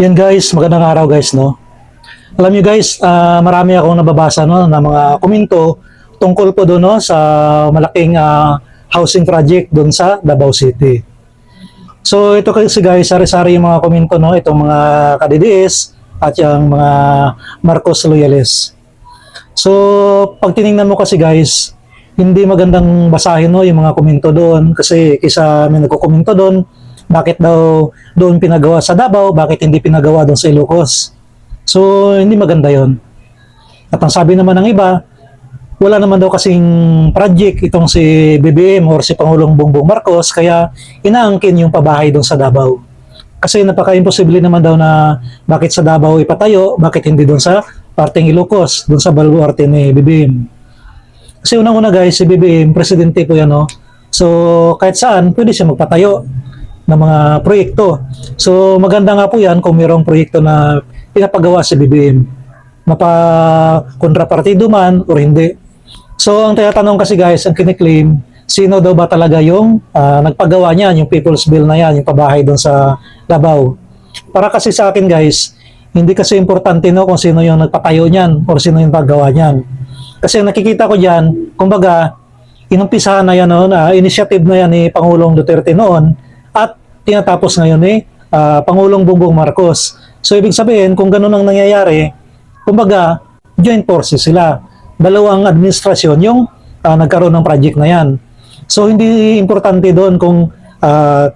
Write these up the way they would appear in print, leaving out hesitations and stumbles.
Yan guys, magandang araw guys, no? Alam niyo guys, marami akong nababasa no na mga komento tungkol po doon no sa malaking housing project doon sa Davao City. So ito kasi guys, sari-sari yung mga komento no, itong mga ka-DDS at yung mga Marcos loyalists. So pag tiningnan mo kasi guys, hindi magandang basahin no yung mga komento doon kasi kaysa may nagko-komento doon, bakit daw doon pinagawa sa Davao, bakit hindi pinagawa doon sa Ilocos. So hindi maganda yon. At ang sabi naman ng iba, wala naman daw kasing project itong si BBM or si Pangulong Bongbong Marcos, kaya inaangkin yung pabahay doon sa Davao. Kasi napaka-imposible naman daw na bakit sa Davao ipatayo, bakit hindi doon sa parteng Ilocos, doon sa baluarte ni BBM. Kasi unang-una guys, si BBM, presidente po yan, no? So kahit saan, pwede siya magpatayo ng mga proyekto. So maganda nga po yan kung mayroong proyekto na pinapagawa si BBM. Mapa-kontrapartido man o hindi. So ang tinatanong kasi guys, ang kiniklaim, sino daw ba talaga yung nagpagawa niyan, yung People's Bill na yan, yung pabahay doon sa Davao. Para kasi sa akin guys, hindi kasi importante no kung sino yung nagpatayo niyan o sino yung paggawa niyan. Kasi nakikita ko diyan, kumbaga, inumpisahan na yan no, na initiative na yan ni Pangulong Duterte noon at tinatapos ngayon ni Pangulong Bongbong Marcos. So ibig sabihin, kung ganun ang nangyayari, kumbaga, joint forces sila. Dalawang administrasyon yung nagkaroon ng project na yan. So hindi importante doon kung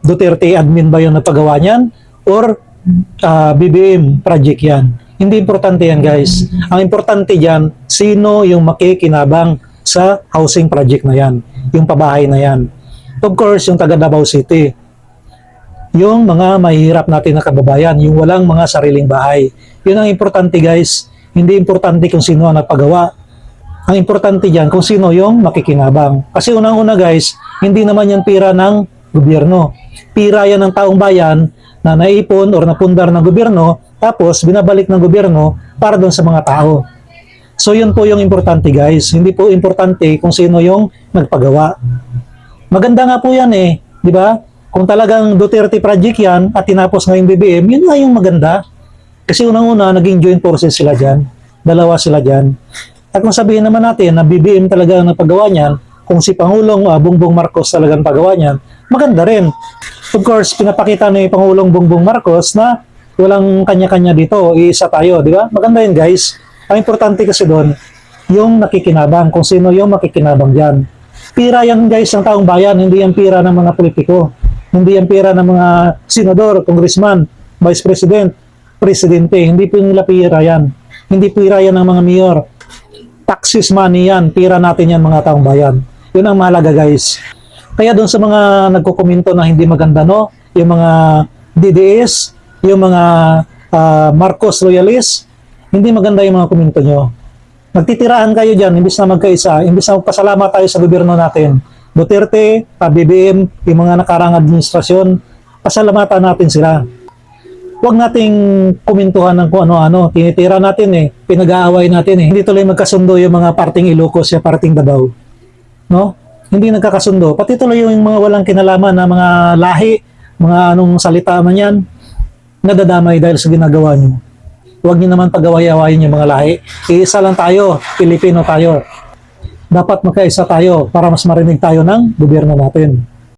Duterte admin ba yung napagawa niyan or BBM project yan. Hindi importante yan guys. Ang importante dyan, sino yung makikinabang sa housing project na yan, yung pabahay na yan. Of course, yung taga Davao City. Yung mga mahihirap natin na kababayan, yung walang mga sariling bahay. Yun ang importante guys. Hindi importante kung sino ang nagpagawa. Ang importante dyan kung sino yung makikinabang. Kasi unang-una guys, hindi naman yan pira ng gobyerno. Pira yan ng taong bayan na naipon or napundar ng gobyerno, tapos binabalik ng gobyerno para doon sa mga tao. So yun po yung importante guys. Hindi po importante kung sino yung nagpagawa. Maganda nga po yan eh, di ba? Kung talagang Duterte project yan at tinapos ngayong BBM, yun nga yung maganda. Kasi unang-una, naging joint forces sila dyan. Dalawa sila dyan. At kung sabihin naman natin na BBM talaga ang napagawa niyan, kung si Pangulong Bongbong Marcos talaga ang pagawa niyan, maganda rin. Of course, pinapakita ni Pangulong Bongbong Marcos na walang kanya-kanya dito, iisa tayo, di ba? Maganda yun guys. Ang importante kasi doon, yung nakikinabang, kung sino yung makikinabang dyan. Pira yan guys ng taong bayan, hindi yan pira ng mga politiko. Hindi yan pira ng mga senador, congressman, vice president, presidente. Hindi po nila pira yan. Hindi pira yan ng mga mayor. Taxes money yan. Pira natin yan mga taong bayan. Yun ang mahalaga guys. Kaya doon sa mga nagkukomento na hindi maganda no, yung mga DDS, yung mga Marcos loyalists, hindi maganda yung mga komento nyo. Nagtitiraan kayo dyan, imbis na magkaisa, imbis na magpasalamat tayo sa gobyerno natin. Duterte, BBM, yung mga nakarang administrasyon, pasalamatan natin sila. Huwag nating komentuhan ng kung ano-ano. Tinitira natin eh, pinag-aaway natin eh. Hindi tuloy magkasundo yung mga parting Ilocos ya parting Davao. No? Hindi nagkakasundo. Pati tuloy yung mga walang kinalaman na mga lahi, mga anong salita man yan, nadadamay dahil sa ginagawa nyo. Huwag nyo naman pag-away-awayin yung mga lahi. Iisa lang tayo, Pilipino tayo. Dapat magkaisa tayo para mas marinig tayo ng gobyerno natin.